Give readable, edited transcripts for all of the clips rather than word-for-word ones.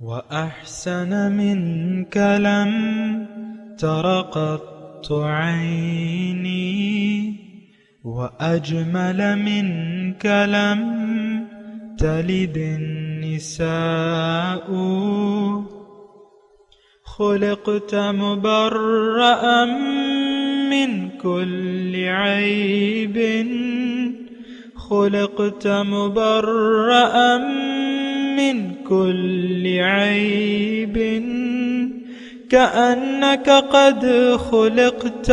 وأحسن منك لم تر قط عيني وأجمل منك لم تلد النساء خلقت مبرأ من كل عيب خلقت مبرأ من كل عيب كأنك قد خلقت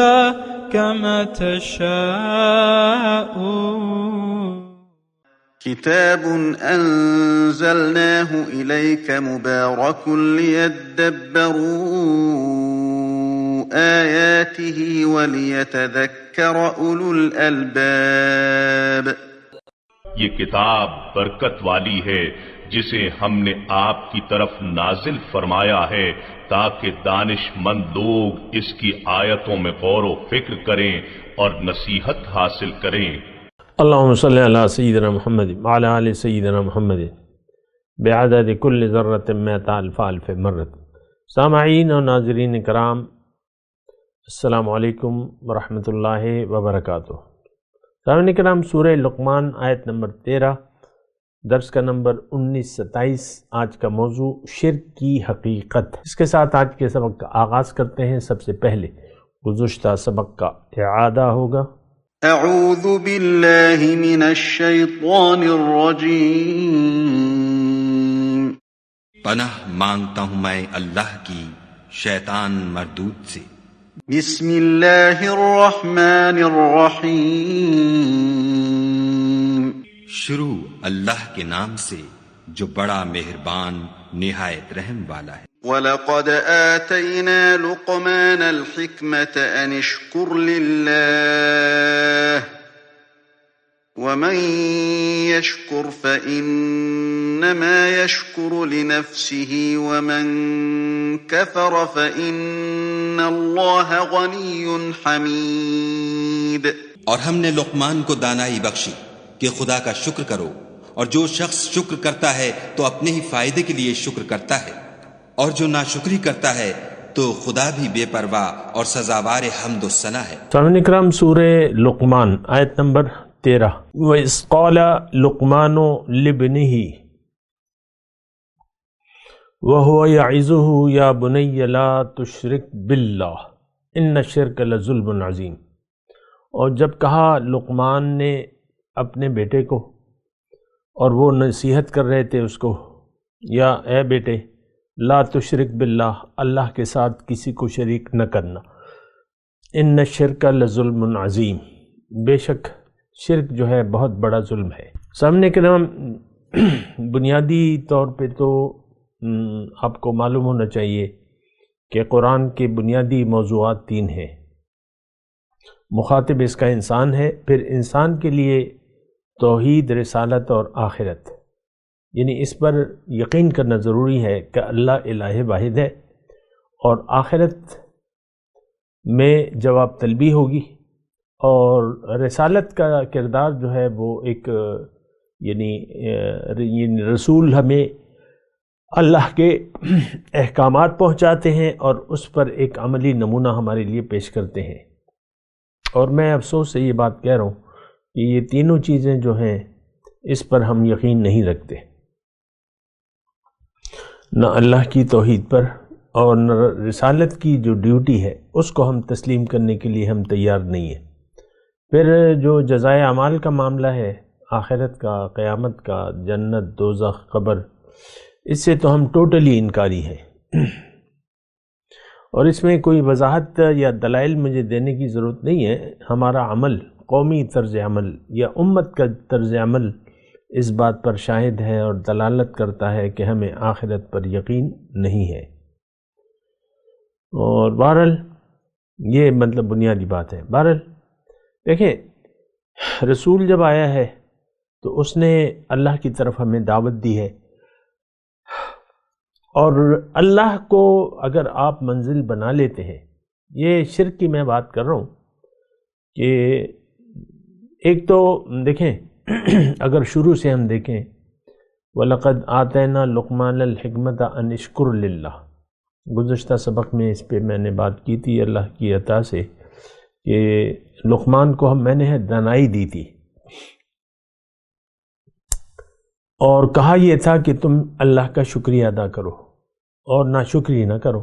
كما تشاء. كتاب أنزلناه إليك مبارك ليدبروا آياته وليتذكر أولو الألباب. یہ کتاب برکت والی ہے جسے ہم نے آپ کی طرف نازل فرمایا ہے تاکہ دانش مند لوگ اس کی آیتوں میں غور و فکر کریں اور نصیحت حاصل کریں. اللہم صلی علی سیدنا محمد وعلی آل سیدنا محمد بعدد کل ذرۃ مئۃ الف الف مرۃ. سامعین و ناظرین کرام، السلام علیکم ورحمۃ اللہ وبرکاتہ. سامعین کرام، سورہ لقمان آیت نمبر 13، درس کا نمبر 19-27. آج کا موضوع شرک کی حقیقت. اس کے ساتھ آج کے سبق کا آغاز کرتے ہیں. سب سے پہلے گزشتہ سبق کا اعادہ ہوگا. اعوذ باللہ من الشیطان الرجیم. پناہ مانگتا ہوں میں اللہ کی شیطان مردود سے. بسم اللہ الرحمن الرحیم. شروع اللہ کے نام سے جو بڑا مہربان نہایت رحم والا ہے. وَلَقَدْ آتَيْنَا لُقْمَانَ الْحِكْمَةَ أَنِ اشْكُرْ لِلَّهِ وَمَنْ يَشْكُرْ فَإِنَّمَا يَشْكُرُ لِنَفْسِهِ وَمَنْ كَفَرَ فَإِنَّ اللَّهَ غَنِيٌّ حَمِيدٌ. اور ہم نے لقمان کو دانائی بخشی کہ خدا کا شکر کرو، اور جو شخص شکر کرتا ہے تو اپنے ہی فائدے کے لیے شکر کرتا ہے، اور جو ناشکری کرتا ہے تو خدا بھی بے پرواہ اور سزاوار حمد و ثنا ہے. سامعین کرام، سورہ لقمان آیت نمبر 13. وَإِذْ قَالَ لُقْمَانُ لِابْنِهِ وَهُوَ يَعِظُهُ يَا بُنَيَّ لَا تُشْرِكْ بِاللَّهِ إِنَّ الشِّرْكَ لَظُلْمٌ عَظِيمٌ. اور جب کہا لقمان نے اپنے بیٹے کو، اور وہ نصیحت کر رہے تھے اس کو، یا اے بیٹے لا تشرک باللہ، اللہ کے ساتھ کسی کو شریک نہ کرنا. ان الشرک لظلم عظیم، بے شک شرک جو ہے بہت بڑا ظلم ہے. سامنے کرام، بنیادی طور پہ تو آپ کو معلوم ہونا چاہیے کہ قرآن کے بنیادی موضوعات 3 ہیں. مخاطب اس کا انسان ہے، پھر انسان کے لیے توحید، رسالت اور آخرت، یعنی اس پر یقین کرنا ضروری ہے کہ اللہ الہ واحد ہے، اور آخرت میں جواب طلبی ہوگی، اور رسالت کا کردار جو ہے وہ ایک یعنی رسول ہمیں اللہ کے احکامات پہنچاتے ہیں اور اس پر ایک عملی نمونہ ہمارے لیے پیش کرتے ہیں. اور میں افسوس سے یہ بات کہہ رہا ہوں کہ یہ تینوں چیزیں جو ہیں اس پر ہم یقین نہیں رکھتے، نہ اللہ کی توحید پر اور نہ رسالت کی جو ڈیوٹی ہے اس کو ہم تسلیم کرنے کے لیے ہم تیار نہیں ہیں. پھر جو جزائے اعمال کا معاملہ ہے، آخرت کا، قیامت کا، جنت، دوزخ، قبر، اس سے تو ہم ٹوٹلی انکاری ہیں. اور اس میں کوئی وضاحت یا دلائل مجھے دینے کی ضرورت نہیں ہے. ہمارا عمل، قومی طرز عمل یا امت کا طرز عمل اس بات پر شاہد ہے اور دلالت کرتا ہے کہ ہمیں آخرت پر یقین نہیں ہے. اور بہرحال یہ مطلب بنیادی بات ہے. بہرحال دیکھیں، رسول جب آیا ہے تو اس نے اللہ کی طرف ہمیں دعوت دی ہے، اور اللہ کو اگر آپ منزل بنا لیتے ہیں، یہ شرک کی میں بات کر رہا ہوں کہ ایک تو دیکھیں اگر شروع سے ہم دیکھیں وَلَقَدْ آتَيْنَا لُقْمَانَ الْحِكْمَةَ أَنِ اشْكُرْ لِلَّهِ۔ گزشتہ سبق میں اس پہ میں نے بات کی تھی اللہ کی عطا سے کہ لقمان کو میں نے دانائی دی تھی اور کہا یہ تھا کہ تم اللہ کا شکریہ ادا کرو اور ناشکری نہ کرو۔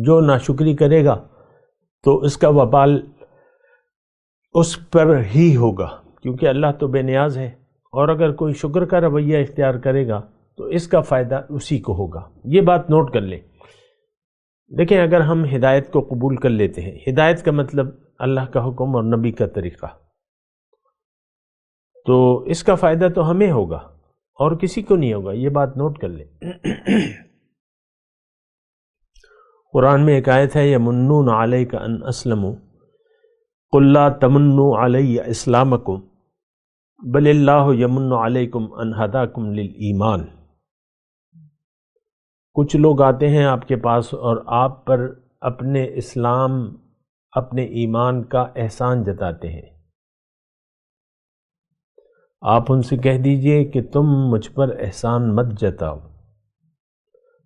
جو ناشکری کرے گا تو اس کا وبال اس پر ہی ہوگا، کیونکہ اللہ تو بے نیاز ہے، اور اگر کوئی شکر کا رویہ اختیار کرے گا تو اس کا فائدہ اسی کو ہوگا۔ یہ بات نوٹ کر لیں۔ دیکھیں، اگر ہم ہدایت کو قبول کر لیتے ہیں، ہدایت کا مطلب اللہ کا حکم اور نبی کا طریقہ، تو اس کا فائدہ تو ہمیں ہوگا اور کسی کو نہیں ہوگا، یہ بات نوٹ کر لیں۔ قرآن میں ایک آیت ہے یمنون علیک ان اسلموا قل لا تمنوا علی اسلامکم بل اللہ یمن علیکم ان ہداکم للایمان۔ کچھ لوگ آتے ہیں آپ کے پاس اور آپ پر اپنے اسلام، اپنے ایمان کا احسان جتاتے ہیں۔ آپ ان سے کہہ دیجئے کہ تم مجھ پر احسان مت جتاؤ۔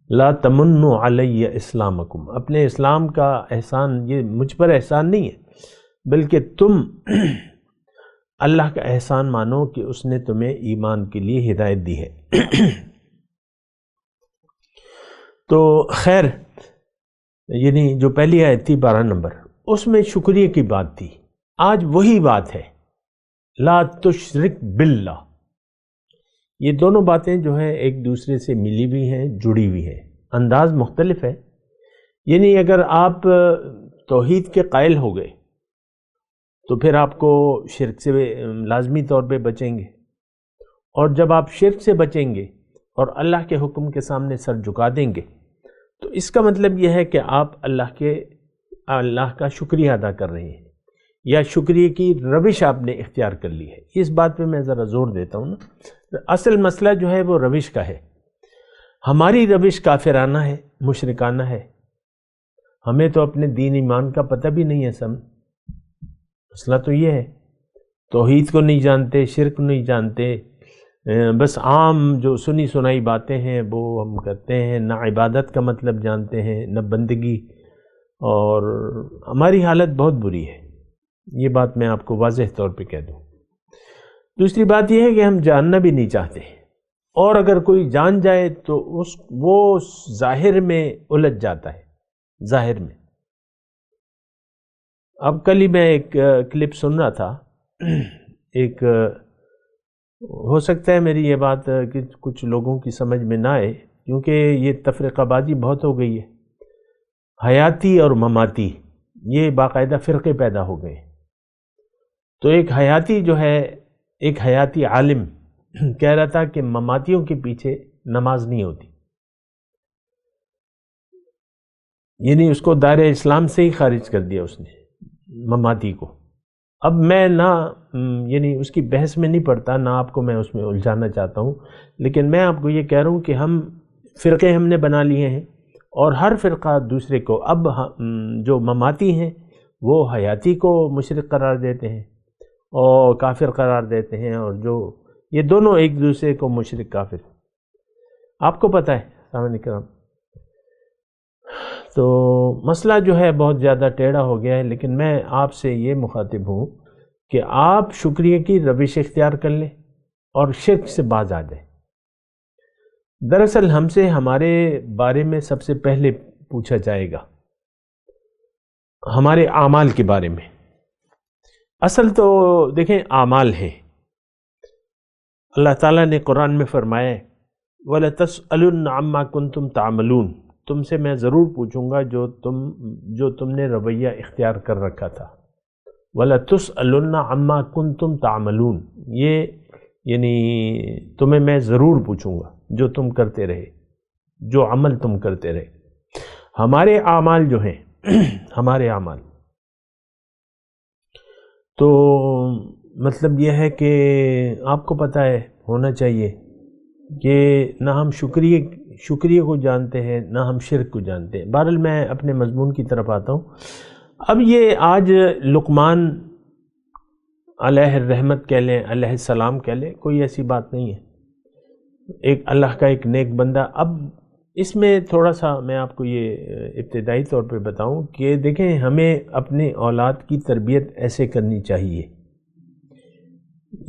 لا تمنوا علی اسلامکم، اپنے اسلام کا احسان، یہ مجھ پر احسان نہیں ہے، بلکہ تم اللہ کا احسان مانو کہ اس نے تمہیں ایمان کے لیے ہدایت دی ہے۔ تو خیر، یعنی جو پہلی آیت تھی 12 نمبر، اس میں شکریہ کی بات تھی۔ آج وہی بات ہے، لا تشرک باللہ۔ یہ دونوں باتیں جو ہیں ایک دوسرے سے ملی ہوئی ہیں، جڑی ہوئی ہیں، انداز مختلف ہے۔ یعنی اگر آپ توحید کے قائل ہو گئے تو پھر آپ کو شرک سے لازمی طور پہ بچیں گے، اور جب آپ شرک سے بچیں گے اور اللہ کے حکم کے سامنے سر جھکا دیں گے تو اس کا مطلب یہ ہے کہ آپ اللہ کا شکریہ ادا کر رہے ہیں، یا شکریہ کی روش آپ نے اختیار کر لی ہے۔ اس بات پہ میں ذرا زور دیتا ہوں نا، اصل مسئلہ جو ہے وہ روش کا ہے۔ ہماری روش کافرانہ ہے، مشرکانہ ہے، ہمیں تو اپنے دین ایمان کا پتہ بھی نہیں ہے۔ مسئلہ تو یہ ہے، توحید کو نہیں جانتے، شرک نہیں جانتے، بس عام جو سنی سنائی باتیں ہیں وہ ہم کرتے ہیں، نہ عبادت کا مطلب جانتے ہیں نہ بندگی، اور ہماری حالت بہت بری ہے۔ یہ بات میں آپ کو واضح طور پہ کہہ دوں۔ دوسری بات یہ ہے کہ ہم جاننا بھی نہیں چاہتے، اور اگر کوئی جان جائے تو وہ ظاہر میں الجھ جاتا ہے، ظاہر میں۔ اب کل ہی میں ایک کلپ سن رہا تھا، ایک ہو سکتا ہے میری یہ بات کہ کچھ لوگوں کی سمجھ میں نہ آئے، کیونکہ یہ تفرقہ بازی بہت ہو گئی ہے۔ حیاتی اور مماتی، یہ باقاعدہ فرقے پیدا ہو گئے۔ تو ایک حیاتی جو ہے، ایک حیاتی عالم کہہ رہا تھا کہ مماتیوں کے پیچھے نماز نہیں ہوتی، یعنی اس کو دائرہ اسلام سے ہی خارج کر دیا اس نے، مماتی کو۔ اب میں نہ یعنی اس کی بحث میں نہیں پڑتا، نہ آپ کو میں اس میں الجھانا چاہتا ہوں، لیکن میں آپ کو یہ کہہ رہا ہوں کہ فرقے ہم نے بنا لیے ہیں، اور ہر فرقہ دوسرے کو، اب جو مماتی ہیں وہ حیاتی کو مشرک قرار دیتے ہیں اور کافر قرار دیتے ہیں، اور جو یہ دونوں ایک دوسرے کو مشرک کافر، آپ کو پتہ ہے سامعین کرام۔ تو مسئلہ جو ہے بہت زیادہ ٹیڑھا ہو گیا ہے، لیکن میں آپ سے یہ مخاطب ہوں کہ آپ شکریہ کی روش اختیار کر لیں اور شرک سے باز آ جائیں۔ دراصل ہم سے ہمارے بارے میں سب سے پہلے پوچھا جائے گا، ہمارے اعمال کے بارے میں۔ اصل تو دیکھیں اعمال ہیں، اللہ تعالیٰ نے قرآن میں فرمایا ہے وَلَتَسْأَلُنَّ عَمَّا كُنْتُمْ تَعْمَلُونَ، تم سے میں ضرور پوچھوں گا جو تم نے رویہ اختیار کر رکھا تھا۔ وَلَتُسْأَلُنَّ عَمَّا كُنْتُمْ تَعْمَلُونَ، یہ یعنی تمہیں میں ضرور پوچھوں گا جو تم کرتے رہے، جو عمل تم کرتے رہے۔ ہمارے اعمال جو ہیں ہمارے اعمال، تو مطلب یہ ہے کہ آپ کو پتہ ہے، ہونا چاہیے کہ نہ ہم شکریہ کو جانتے ہیں، نہ ہم شرک کو جانتے ہیں۔ بہرحال میں اپنے مضمون کی طرف آتا ہوں۔ اب یہ آج لقمان علیہ الرحمت کہہ لیں، علیہ السلام کہہ لیں، کوئی ایسی بات نہیں ہے۔ ایک اللہ کا ایک نیک بندہ. اب اس میں تھوڑا سا میں آپ کو یہ ابتدائی طور پہ بتاؤں کہ دیکھیں ہمیں اپنے اولاد کی تربیت ایسے کرنی چاہیے.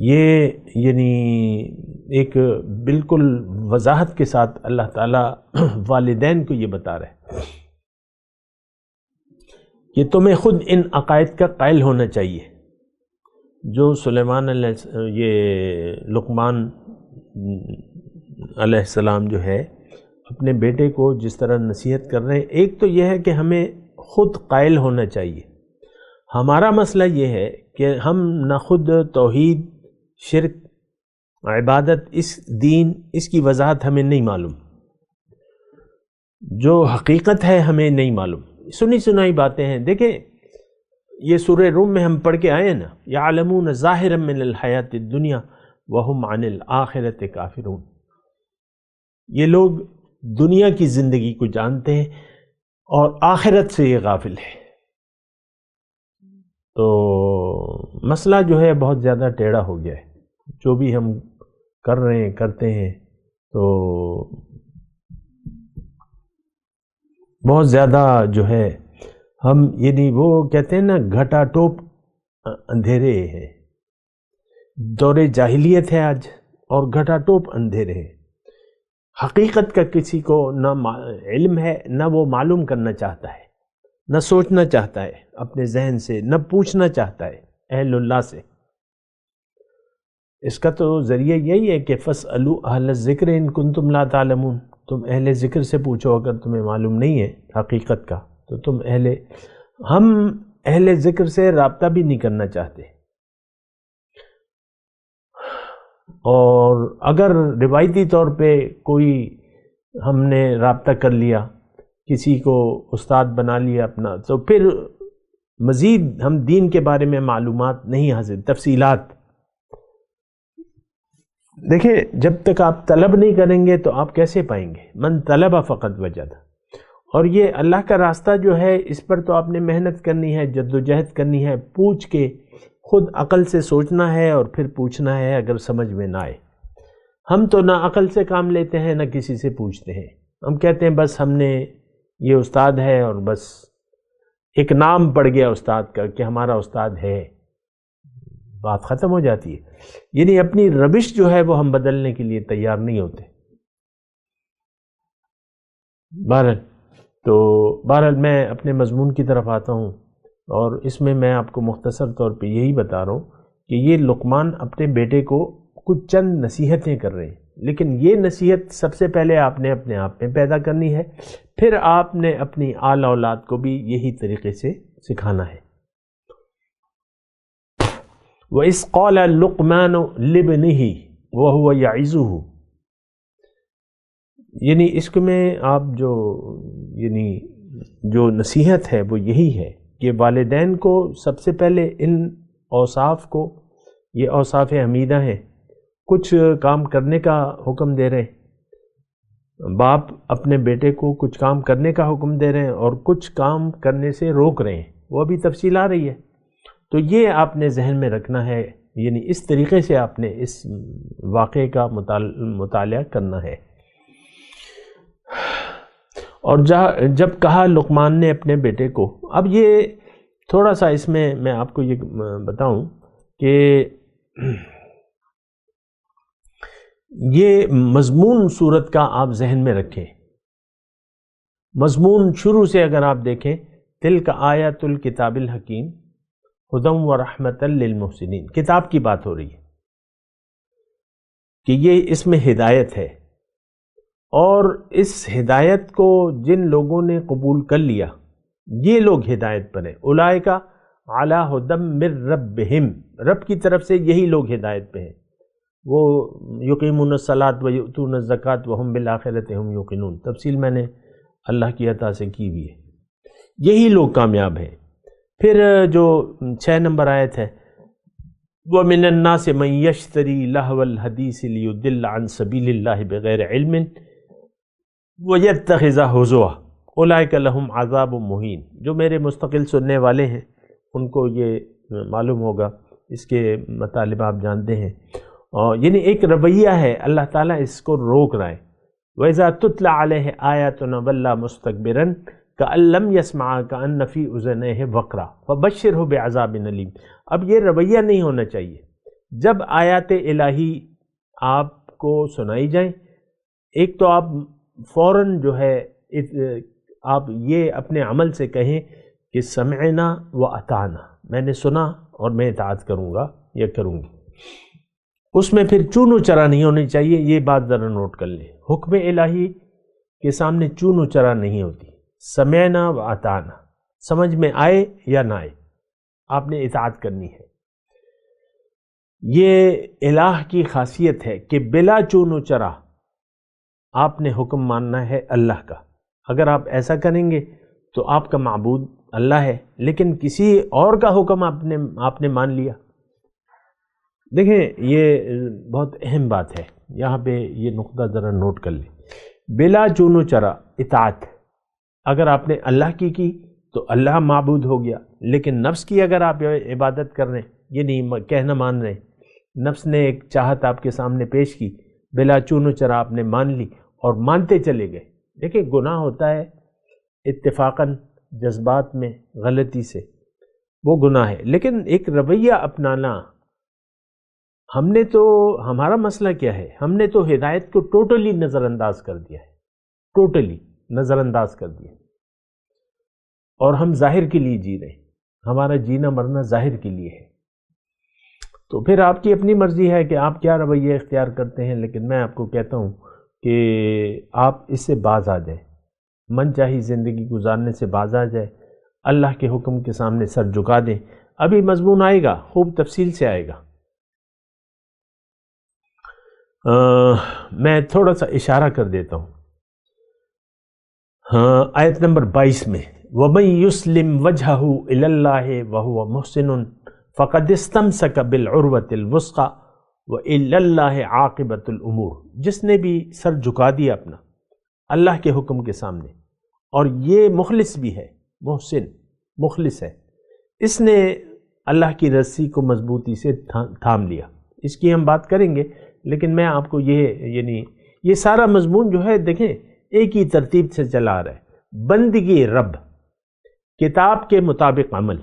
یہ یعنی ایک بالکل وضاحت کے ساتھ اللہ تعالیٰ والدین کو یہ بتا رہے ہیں کہ تمہیں خود ان عقائد کا قائل ہونا چاہیے جو سلیمان یہ لقمان علیہ السلام جو ہے اپنے بیٹے کو جس طرح نصیحت کر رہے ہیں. ایک تو یہ ہے کہ ہمیں خود قائل ہونا چاہیے. ہمارا مسئلہ یہ ہے کہ ہم نہ خود توحید، شرک، عبادت، اس دین، اس کی وضاحت ہمیں نہیں معلوم، جو حقیقت ہے ہمیں نہیں معلوم، سنی سنائی باتیں ہیں. دیکھیں یہ سورہ روم میں ہم پڑھ کے آئے نا، یعلمون ظاہرا من الحیات الدنیا وہم عن الآخرۃ کافرون. یہ لوگ دنیا کی زندگی کو جانتے ہیں اور آخرت سے یہ غافل ہے. تو مسئلہ جو ہے بہت زیادہ ٹیڑھا ہو گیا ہے. جو بھی ہم کر رہے ہیں کرتے ہیں تو بہت زیادہ جو ہے ہم یعنی وہ کہتے ہیں نا گھٹا ٹوپ اندھیرے ہیں. دور جاہلیت ہے آج اور گھٹا ٹوپ اندھیرے ہیں. حقیقت کا کسی کو نہ علم ہے، نہ وہ معلوم کرنا چاہتا ہے، نہ سوچنا چاہتا ہے اپنے ذہن سے، نہ پوچھنا چاہتا ہے اہل اللہ سے. اس کا تو ذریعہ یہی ہے کہ فَاسْأَلُوا أَهْلَ الذِّكْرِ إِن كُنتُمْ لَا تَعْلَمُونَ. تم اہل ذکر سے پوچھو اگر تمہیں معلوم نہیں ہے حقیقت کا تو ہم اہل ذکر سے رابطہ بھی نہیں کرنا چاہتے. اور اگر روایتی طور پہ کوئی ہم نے رابطہ کر لیا، کسی کو استاد بنا لیا اپنا، تو پھر مزید ہم دین کے بارے میں معلومات نہیں حاصل، تفصیلات. دیکھیں جب تک آپ طلب نہیں کریں گے تو آپ کیسے پائیں گے؟ من طلب فقط وجد. اور یہ اللہ کا راستہ جو ہے اس پر تو آپ نے محنت کرنی ہے، جدوجہد کرنی ہے، پوچھ کے خود عقل سے سوچنا ہے اور پھر پوچھنا ہے اگر سمجھ میں نہ آئے. ہم تو نہ عقل سے کام لیتے ہیں نہ کسی سے پوچھتے ہیں. ہم کہتے ہیں بس ہم نے یہ استاد ہے اور بس ایک نام پڑ گیا استاد کا کہ ہمارا استاد ہے، بات ختم ہو جاتی ہے. یعنی اپنی روش جو ہے وہ ہم بدلنے کے لیے تیار نہیں ہوتے. بہرحال میں اپنے مضمون کی طرف آتا ہوں اور اس میں میں آپ کو مختصر طور پہ یہی بتا رہا ہوں کہ یہ لقمان اپنے بیٹے کو کچھ چند نصیحتیں کر رہے ہیں، لیکن یہ نصیحت سب سے پہلے آپ نے اپنے آپ میں پیدا کرنی ہے، پھر آپ نے اپنی آل اولاد کو بھی یہی طریقے سے سکھانا ہے. وَإِذْ قَالَ لُقْمَانُ لِابْنِهِ وَهُوَ يَعِظُهُ. یعنی اس میں آپ جو نصیحت ہے وہ یہی ہے کہ والدین کو سب سے پہلے ان اوصاف کو، یہ اوصاف حمیدہ ہیں، کچھ کام کرنے کا حکم دے رہے ہیں. باپ اپنے بیٹے کو کچھ کام کرنے کا حکم دے رہے ہیں اور کچھ کام کرنے سے روک رہے ہیں، وہ ابھی تفصیل آ رہی ہے. تو یہ آپ نے ذہن میں رکھنا ہے، یعنی اس طریقے سے آپ نے اس واقعے کا مطالعہ کرنا ہے. اور جب کہا لقمان نے اپنے بیٹے کو، اب یہ تھوڑا سا اس میں آپ کو یہ بتاؤں کہ یہ مضمون صورت کا آپ ذہن میں رکھیں. مضمون شروع سے اگر آپ دیکھیں، تلک آیات الکتاب الحکیم ہدی و رحمۃ للمحسنین، کتاب کی بات ہو رہی ہے کہ یہ اس میں ہدایت ہے، اور اس ہدایت کو جن لوگوں نے قبول کر لیا یہ لوگ ہدایت پر ہیں. اولئک علی ھدی من ربہم، رب کی طرف سے یہی لوگ ہدایت پہ ہیں. وہ یقیمون الصلاۃ و یؤتون الزکوٰۃ وہم بالآخرۃ ہم یوقنون، تفصیل میں نے اللہ کی عطا سے کی ہوئی ہے. یہی لوگ کامیاب ہیں. پھر جو 6 نمبر آیت ہے، وَمِنَ النَّاسِ مَن يَشْتَرِي لَهْوَ الْحَدِيثِ لِيُضِلَّ عَن سَبِيلِ اللَّهِ بِغَيْرِ عِلْمٍ وَيَتَّخِذَهُ هُزُوًا أُولَٰئِكَ لَهُمْ عَذَابٌ مُهِينٌ. جو میرے مستقل سننے والے ہیں ان کو یہ معلوم ہوگا، اس کے مطالب آپ جانتے ہیں. اور یعنی ایک رویہ ہے، اللہ تعالیٰ اس کو روک رہا ہے۔ وَإِذَا تُتْلَى عَلَيْهِ آيَاتُنَا وَلَّى مُسْتَكْبِرًا كَأَن لَّمْ يَسْمَعْهَا كَأَنَّ فِي أُذُنَيْهِ وَقْرًا فَبَشِّرْهُ بِعَذَابٍ أَلِيمٍ۔ اب یہ رویہ نہیں ہونا چاہیے۔ جب آیات الہی آپ کو سنائی جائیں، ایک تو آپ فوراً جو ہے آپ یہ اپنے عمل سے کہیں کہ سمعنا و اطعنا، میں نے سنا اور میں اطاعت کروں گا یا کروں گی۔ اس میں پھر چون و چرا نہیں ہونی چاہیے، یہ بات ذرا نوٹ کر لیں۔ حکم الہی کے سامنے چون و چرا نہیں ہوتی، سمعنا و اطعنا، سمجھ میں آئے یا نہ آئے آپ نے اطاعت کرنی ہے۔ یہ الہ کی خاصیت ہے کہ بلا چون و چرا آپ نے حکم ماننا ہے اللہ کا۔ اگر آپ ایسا کریں گے تو آپ کا معبود اللہ ہے، لیکن کسی اور کا حکم آپ نے مان لیا۔ دیکھیں یہ بہت اہم بات ہے، یہاں پہ یہ نقطہ ذرا نوٹ کر لیں۔ بلا چون و چرا اطاعت، اگر آپ نے اللہ کی تو اللہ معبود ہو گیا، لیکن نفس کی اگر آپ عبادت کر رہے ہیں، یہ نہیں کہنا مان رہے ہیں، نفس نے ایک چاہت آپ کے سامنے پیش کی، بلا چون و چرا آپ نے مان لی اور مانتے چلے گئے۔ دیکھیں گناہ ہوتا ہے اتفاقاً جذبات میں غلطی سے، وہ گناہ ہے، لیکن ایک رویہ اپنانا، ہمارا مسئلہ کیا ہے؟ ہم نے تو ہدایت کو ٹوٹلی نظر انداز کر دیا ہے، ٹوٹلی نظر انداز کر دیا، اور ہم ظاہر کے لیے جی رہے ہیں، ہمارا جینا مرنا ظاہر کے لیے ہے۔ تو پھر آپ کی اپنی مرضی ہے کہ آپ کیا رویہ اختیار کرتے ہیں، لیکن میں آپ کو کہتا ہوں کہ آپ اس سے باز آ جائیں، من چاہی زندگی گزارنے سے باز آ جائے، اللہ کے حکم کے سامنے سر جھکا دیں۔ ابھی مضمون آئے گا، خوب تفصیل سے آئے گا، میں تھوڑا سا اشارہ کر دیتا ہوں۔ آیت نمبر 22 میں وَمَن يُسْلِمْ وَجْهَهُ إِلَى اللَّهِ وَهُوَ مُحْسِنٌ فَقَدِ اسْتَمْسَكَ بِالْعُرْوَةِ الْوُثْقَى وَإِلَى اللَّهِ عَاقِبَةُ الْأُمُورِ۔ جس نے بھی سر جھکا دیا اپنا اللہ کے حکم کے سامنے، اور یہ مخلص بھی ہے، محسن مخلص ہے، اس نے اللہ کی رسی کو مضبوطی سے تھام لیا۔ اس کی ہم بات کریں گے، لیکن میں آپ کو یہ سارا مضمون جو ہے دیکھیں ایک ہی ترتیب سے چلا آ رہا ہے۔ بندگی رب، کتاب کے مطابق عمل،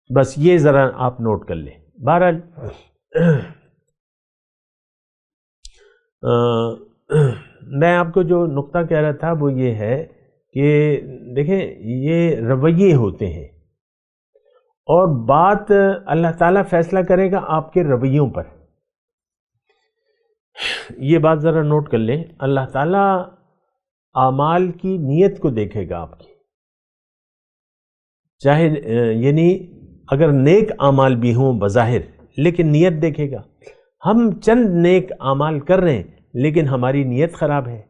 بس یہ ذرا آپ نوٹ کر لیں۔ بہرحال میں آپ کو جو نقطہ کہہ رہا تھا وہ یہ ہے کہ دیکھیں یہ رویے ہوتے ہیں، اور بات اللہ تعالیٰ فیصلہ کرے گا آپ کے رویوں پر۔ یہ بات ذرا نوٹ کر لیں، اللہ تعالیٰ اعمال کی نیت کو دیکھے گا آپ کی، چاہے یعنی اگر نیک اعمال بھی ہوں بظاہر، لیکن نیت دیکھے گا۔ ہم چند نیک اعمال کر رہے ہیں لیکن ہماری نیت خراب ہے،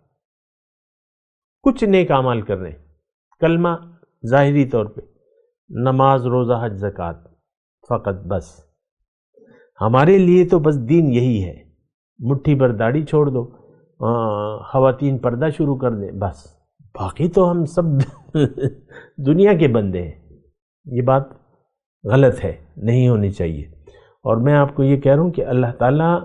کچھ نیک اعمال کر رہے ہیں، کلمہ ظاہری طور پہ، نماز روزہ حج زکوٰۃ فقط، بس ہمارے لیے تو بس دین یہی ہے، مٹھی بھر داڑھی چھوڑ دو، خواتین پردہ شروع کر دیں، بس باقی تو ہم سب دنیا کے بندے ہیں۔ یہ بات غلط ہے، نہیں ہونی چاہیے۔ اور میں آپ کو یہ کہہ رہا ہوں کہ اللہ تعالیٰ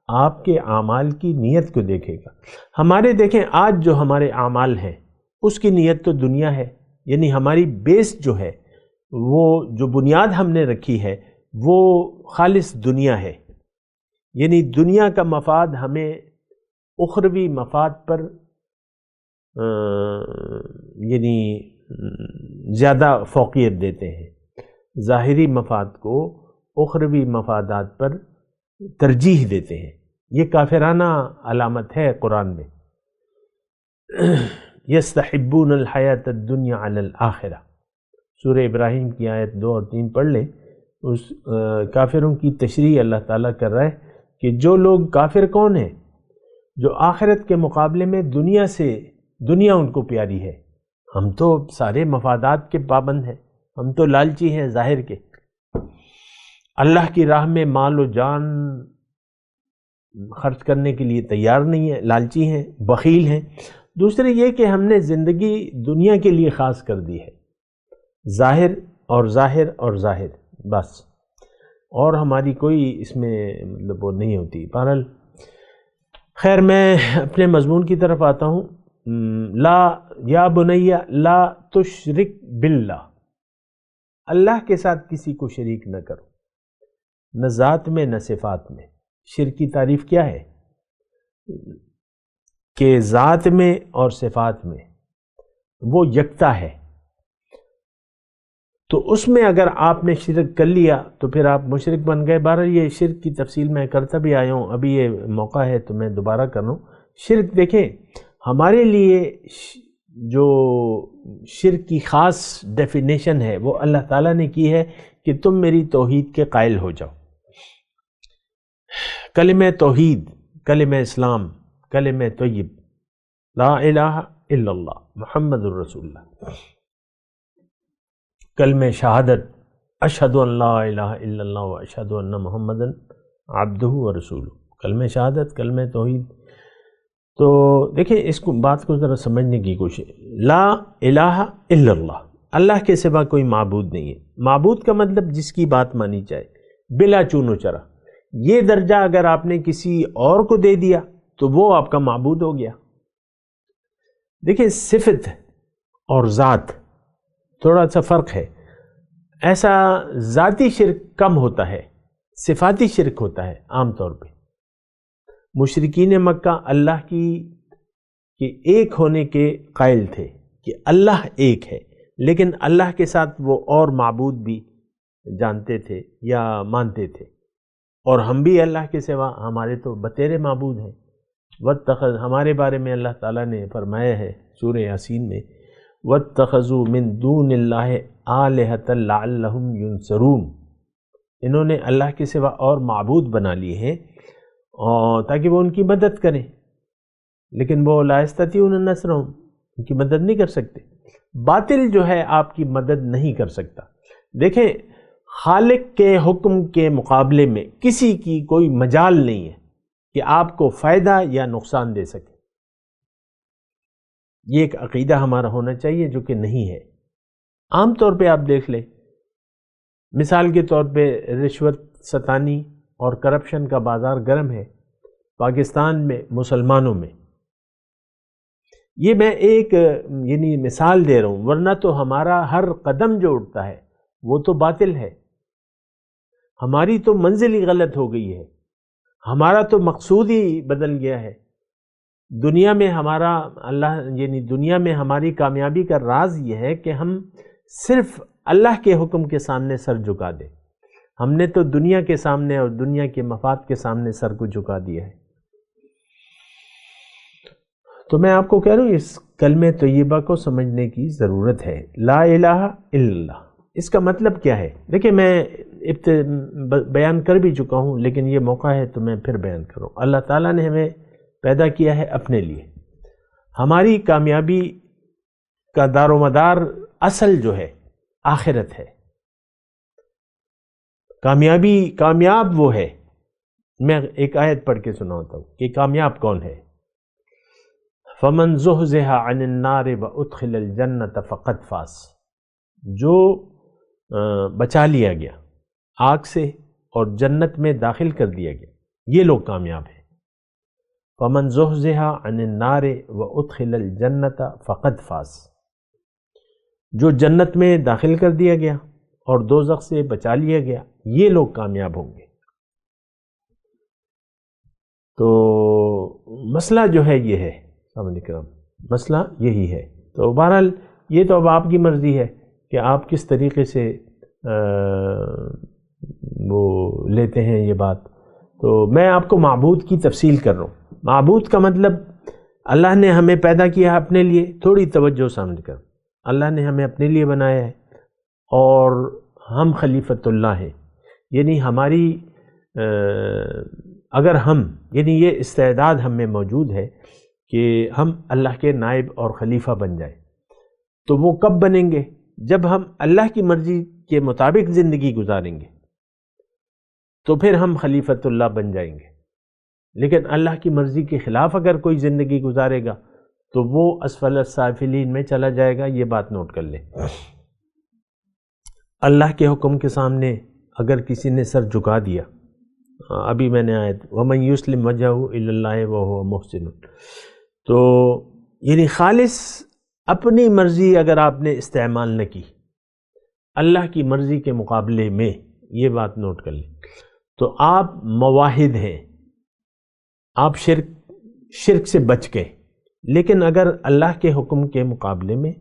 آپ کے اعمال کی نیت کو دیکھے گا۔ ہمارے دیکھیں آج جو ہمارے اعمال ہیں اس کی نیت تو دنیا ہے، یعنی ہماری بیس جو ہے، وہ جو بنیاد ہم نے رکھی ہے وہ خالص دنیا ہے، یعنی دنیا کا مفاد ہمیں اخروی مفاد پر یعنی زیادہ فوقیت دیتے ہیں، ظاہری مفاد کو اخروی مفادات پر ترجیح دیتے ہیں۔ یہ کافرانہ علامت ہے قرآن میں، یستحبون الحیات الدنیا علی الآخرہ۔ سورہ ابراہیم کی آیت 2 اور 3 پڑھ لیں، اس کافروں کی تشریح اللہ تعالیٰ کر رہا ہے کہ جو لوگ کافر کون ہیں؟ جو آخرت کے مقابلے میں دنیا ان کو پیاری ہے۔ ہم تو سارے مفادات کے پابند ہیں، ہم تو لالچی ہیں ظاہر کے، اللہ کی راہ میں مال و جان خرچ کرنے کے لیے تیار نہیں ہے، لالچی ہیں، بخیل ہیں۔ دوسرے یہ کہ ہم نے زندگی دنیا کے لیے خاص کر دی ہے، ظاہر اور ظاہر اور ظاہر، بس اور ہماری کوئی اس میں مطلب وہ نہیں ہوتی۔ بہرحال خیر میں اپنے مضمون کی طرف آتا ہوں۔ لا یا بنی لا تشرک باللہ، اللہ کے ساتھ کسی کو شریک نہ کرو، نہ ذات میں نہ صفات میں۔ شرک کی تعریف کیا ہے؟ کہ ذات میں اور صفات میں وہ یکتا ہے، تو اس میں اگر آپ نے شرک کر لیا تو پھر آپ مشرک بن گئے۔ بہرحال یہ شرک کی تفصیل میں کرتا بھی آیا ہوں، ابھی یہ موقع ہے تو میں دوبارہ کر رہا ہوں۔ شرک دیکھیں ہمارے لیے جو شرک کی خاص ڈیفینیشن ہے وہ اللہ تعالیٰ نے کی ہے کہ تم میری توحید کے قائل ہو جاؤ۔ کلمہ توحید، کلمہ اسلام، کلمہ طیب، لا الہ الا اللہ محمد الرسول اللہ، کلمہ شہادت اشہد ان لا الہ الا اللہ و اشہد ان محمد عبدہ و رسولہ، کلمہ شہادت، کلمہ توحید۔ تو دیکھیں اس کو بات کو ذرا سمجھنے کی کوشش۔ لا الہ الا اللہ، اللہ کے سوا کوئی معبود نہیں ہے۔ معبود کا مطلب جس کی بات مانی جائے بلا چون و چرا۔ یہ درجہ اگر آپ نے کسی اور کو دے دیا تو وہ آپ کا معبود ہو گیا۔ دیکھیں صفت اور ذات تھوڑا سا فرق ہے۔ ایسا ذاتی شرک کم ہوتا ہے، صفاتی شرک ہوتا ہے عام طور پہ۔ مشرکین مکہ اللہ کے ایک ہونے کے قائل تھے کہ اللہ ایک ہے، لیکن اللہ کے ساتھ وہ اور معبود بھی جانتے تھے یا مانتے تھے، اور ہم بھی اللہ کے سوا ہمارے تو بتیرے معبود ہیں۔ واتخذ، ہمارے بارے میں اللہ تعالیٰ نے فرمایا ہے سورہ یاسین میں، واتخذوا من دون اللہ آلہۃ لعلہم ینصرون، انہوں نے اللہ کے سوا اور معبود بنا لیے ہیں تاکہ وہ ان کی مدد کریں، لیکن وہ لا یستطیعون نصرہم، ان کی مدد نہیں کر سکتے۔ باطل جو ہے آپ کی مدد نہیں کر سکتا۔ دیکھیں خالق کے حکم کے مقابلے میں کسی کی کوئی مجال نہیں ہے کہ آپ کو فائدہ یا نقصان دے سکے۔ یہ ایک عقیدہ ہمارا ہونا چاہیے جو کہ نہیں ہے۔ عام طور پہ آپ دیکھ لیں، مثال کے طور پہ رشوت ستانی اور کرپشن کا بازار گرم ہے پاکستان میں، مسلمانوں میں۔ یہ میں ایک یعنی مثال دے رہا ہوں، ورنہ تو ہمارا ہر قدم جو اٹھتا ہے وہ تو باطل ہے۔ ہماری تو منزل ہی غلط ہو گئی ہے، ہمارا تو مقصود ہی بدل گیا ہے۔ دنیا میں ہمارا یعنی دنیا میں ہماری کامیابی کا راز یہ ہے کہ ہم صرف اللہ کے حکم کے سامنے سر جھکا دیں۔ ہم نے تو دنیا کے سامنے اور دنیا کے مفاد کے سامنے سر کو جھکا دیا ہے۔ تو میں آپ کو کہہ رہا ہوں اس کلمہ طیبہ کو سمجھنے کی ضرورت ہے۔ لا الہ الا اللہ، اس کا مطلب کیا ہے؟ دیکھیں میں بیان کر بھی چکا ہوں، لیکن یہ موقع ہے تو میں پھر بیان کروں۔ اللہ تعالیٰ نے ہمیں پیدا کیا ہے اپنے لیے۔ ہماری کامیابی کا دار و مدار اصل جو ہے آخرت ہے۔ کامیاب وہ ہے، میں ایک آیت پڑھ کے سناتا ہوں کہ کامیاب کون ہے۔ فَمَنْ زُحْزِحَ عَنِ النَّارِ وَأُدْخِلَ الْجَنَّةَ فَقَدْ فَازَ، جو بچا لیا گیا آگ سے اور جنت میں داخل کر دیا گیا، یہ لوگ کامیاب ہیں۔ فَمَنْ زُحْزِحَ عَنِ النَّارِ وَأُدْخِلَ الْجَنَّةَ فَقَدْ فَازَ، جو جنت میں داخل کر دیا گیا اور دوزخ سے بچا لیا گیا، یہ لوگ کامیاب ہوں گے۔ تو مسئلہ جو ہے یہ ہے، سامنے کرام مسئلہ یہی ہے۔ تو بہرحال یہ تو اب آپ کی مرضی ہے کہ آپ کس طریقے سے وہ لیتے ہیں یہ بات۔ تو میں آپ کو معبود کی تفصیل کر رہا ہوں۔ معبود کا مطلب اللہ نے ہمیں پیدا کیا اپنے لیے، تھوڑی توجہ سامنے کر، اللہ نے ہمیں اپنے لیے بنایا ہے اور ہم خلیفۃ اللہ ہیں، یعنی ہماری اگر ہم یعنی یہ استعداد ہم میں موجود ہے کہ ہم اللہ کے نائب اور خلیفہ بن جائیں، تو وہ کب بنیں گے؟ جب ہم اللہ کی مرضی کے مطابق زندگی گزاریں گے تو پھر ہم خلیفۃ اللہ بن جائیں گے۔ لیکن اللہ کی مرضی کے خلاف اگر کوئی زندگی گزارے گا تو وہ اسفل السافلین میں چلا جائے گا، یہ بات نوٹ کر لیں۔ اللہ کے حکم کے سامنے اگر کسی نے سر جھکا دیا، ابھی میں نے آیت وَمَن يُسْلِمْ وَجْهَهُ إِلَى اللَّهِ وَهُوَ مُحْسِنٌ، تو یعنی خالص اپنی مرضی اگر آپ نے استعمال نہ کی اللہ کی مرضی کے مقابلے میں، یہ بات نوٹ کر لیں، تو آپ مواحد ہیں، آپ شرک سے بچ گئے۔ لیکن اگر اللہ کے حکم کے مقابلے میں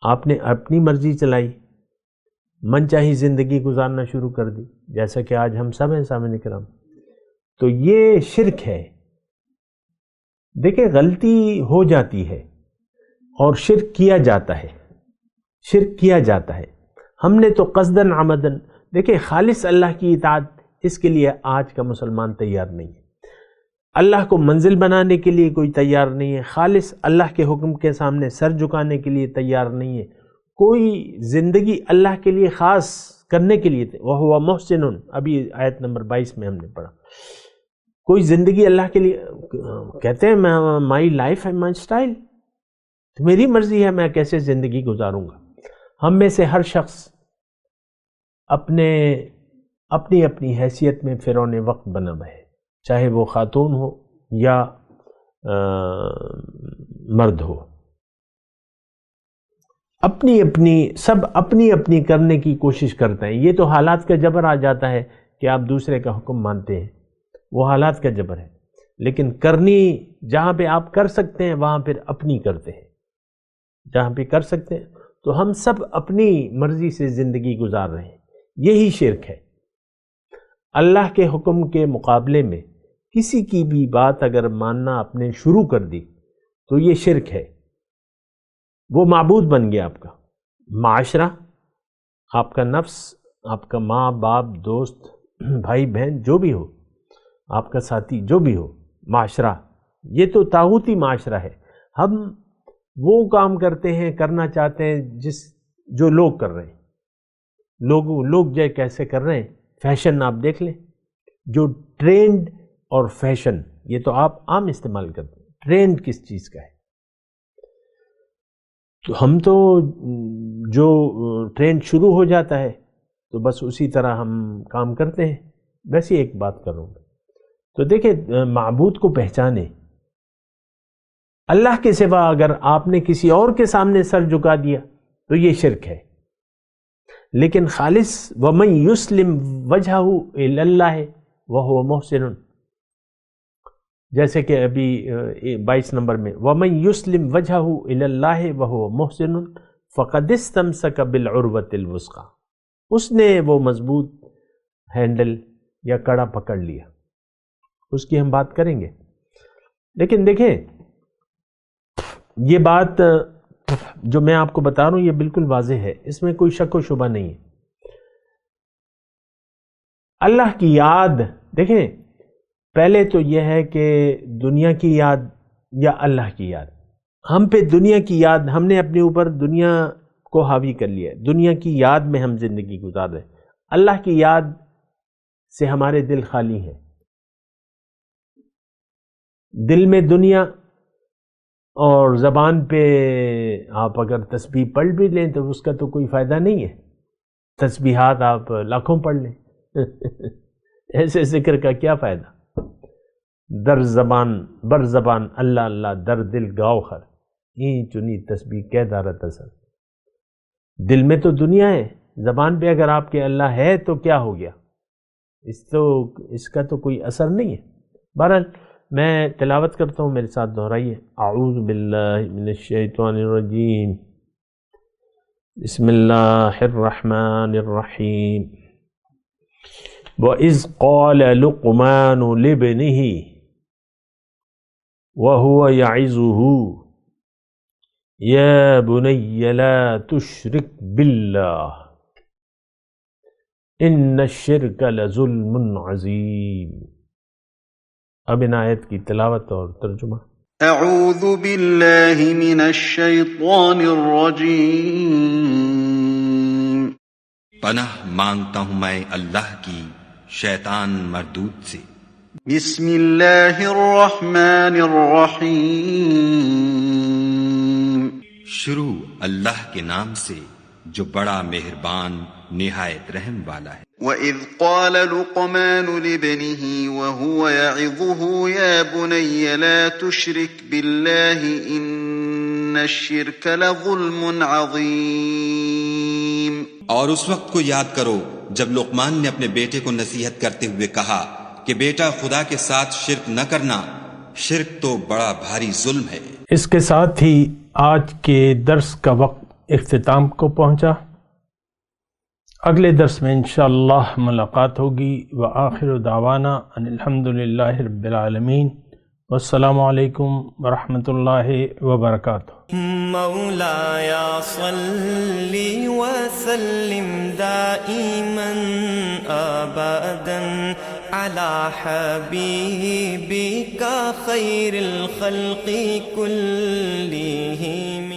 آپ نے اپنی مرضی چلائی، من چاہی زندگی گزارنا شروع کر دی، جیسا کہ آج ہم سب ہیں سامعین کرام، تو یہ شرک ہے۔ دیکھیں غلطی ہو جاتی ہے اور شرک کیا جاتا ہے، ہم نے تو قصداً عمدن، دیکھیں خالص اللہ کی اطاعت، اس کے لیے آج کا مسلمان تیار نہیں ہے، اللہ کو منزل بنانے کے لیے کوئی تیار نہیں ہے، خالص اللہ کے حکم کے سامنے سر جھکانے کے لیے تیار نہیں ہے، کوئی زندگی اللہ کے لیے خاص کرنے کے لیے، وَهُوَ مُحْسِنٌ، ابھی آیت نمبر 22 میں ہم نے پڑھا، کوئی زندگی اللہ کے لیے کہتے ہیں my life and my style, میری مرضی ہے میں کیسے زندگی گزاروں گا۔ ہم میں سے ہر شخص اپنی حیثیت میں فرعون وقت بنا ہوا ہے، چاہے وہ خاتون ہو یا مرد ہو، سب اپنی کرنے کی کوشش کرتے ہیں۔ یہ تو حالات کا جبر آ جاتا ہے کہ آپ دوسرے کا حکم مانتے ہیں، وہ حالات کا جبر ہے، لیکن کرنی جہاں پہ آپ کر سکتے ہیں وہاں پھر اپنی کرتے ہیں، جہاں پہ کر سکتے ہیں تو ہم سب اپنی مرضی سے زندگی گزار رہے ہیں، یہی شرک ہے۔ اللہ کے حکم کے مقابلے میں کسی کی بھی بات اگر ماننا آپ نے شروع کر دی تو یہ شرک ہے، وہ معبود بن گیا آپ کا معاشرہ، آپ کا نفس، آپ کا ماں باپ، دوست، بھائی بہن، جو بھی ہو، آپ کا ساتھی جو بھی ہو، معاشرہ، یہ تو طاغوتی معاشرہ ہے۔ ہم وہ کام کرتے ہیں، کرنا چاہتے ہیں جو لوگ کر رہے ہیں، لوگ جو کیسے کر رہے ہیں، فیشن آپ دیکھ لیں، جو ٹرینڈ اور فیشن، یہ تو آپ عام استعمال کرتے ہیں، ٹرینڈ کس چیز کا ہے؟ تو ہم تو جو ٹرینڈ شروع ہو جاتا ہے تو بس اسی طرح ہم کام کرتے ہیں۔ ویسے ایک بات کروں گا تو دیکھیں معبود کو پہچانے، اللہ کے سوا اگر آپ نے کسی اور کے سامنے سر جھکا دیا تو یہ شرک ہے، لیکن خالص وَمَن يُسْلِمْ وَجْهَهُ إِلَى اللَّهِ وَهُوَ مُحْسِنٌ، جیسے کہ ابھی 22 نمبر میں وَمَن يُسْلِمْ وَجْهَهُ إِلَى اللَّهِ وَهُوَ مُحْسِنٌ فَقَدِ اسْتَمْسَكَ بِالْعُرْوَةِ الْوُثْقَىٰ، اس نے وہ مضبوط ہینڈل یا کڑا پکڑ لیا، اس کی ہم بات کریں گے۔ لیکن دیکھیں یہ بات جو میں آپ کو بتا رہا ہوں یہ بالکل واضح ہے، اس میں کوئی شک و شبہ نہیں ہے۔ اللہ کی یاد، دیکھیں پہلے تو یہ ہے کہ دنیا کی یاد یا اللہ کی یاد، ہم پہ دنیا کی یاد، ہم نے اپنے اوپر دنیا کو حاوی کر لیا، دنیا کی یاد میں ہم زندگی گزار رہے ہیں، اللہ کی یاد سے ہمارے دل خالی ہیں، دل میں دنیا، اور زبان پہ آپ اگر تسبیح پڑھ بھی لیں تو اس کا تو کوئی فائدہ نہیں ہے، تسبیحات آپ لاکھوں پڑھ لیں ایسے ذکر کا کیا فائدہ؟ در زبان بر زبان اللہ اللہ، در دل گاؤ خر، این چنی تسبیح کہہ دارت اثر، دل میں تو دنیا ہے، زبان پہ اگر آپ کے اللہ ہے تو کیا ہو گیا، اس کا تو کوئی اثر نہیں ہے۔ بہرحال میں تلاوت کرتا ہوں، میرے ساتھ دہرائیے، اعوذ باللہ من الشیطان الرجیم، بسم اللہ الرحمن الرحیم، وَإِذْ قَالَ لُقْمَانُ لِابْنِهِ وَهُوَ يَعِظُهُ يَا بُنَيَّ لَا تُشْرِكْ بِاللَّهِ إِنَّ الشِّرْكَ لَظُلْمٌ عَظِيمٌ۔ اب ان آیت کی تلاوت اور ترجمہ۔ اعوذ باللہ من الشیطان الرجیم، پناہ مانگتا ہوں میں اللہ کی شیطان مردود سے۔ بسم اللہ الرحمن الرحیم، شروع اللہ کے نام سے جو بڑا مہربان نہایت رحم والا ہے۔ وَإِذْ قَالَ لُقْمَانُ لِابْنِهِ وَهُوَ يَعِظُهُ يَا بُنَيَّ لَا تُشْرِكْ بِاللَّهِ إِنَّ الشِّرْكَ لَظُلْمٌ عَظِيمٌ۔ اور اس وقت کو یاد کرو جب لقمان نے اپنے بیٹے کو نصیحت کرتے ہوئے کہا کہ بیٹا خدا کے ساتھ شرک نہ کرنا، شرک تو بڑا بھاری ظلم ہے۔ اس کے ساتھ ہی آج کے درس کا وقت اختتام کو پہنچا۔ اگلے درس میں انشاءاللہ ملاقات ہوگی۔ وآخر دعوانا ان الحمدللہ رب العالمین، والسلام علیکم ورحمۃ اللہ وبرکاتہ۔ مولاي صل وسلم دائما ابدا على حبيبك خير الخلق كلهم۔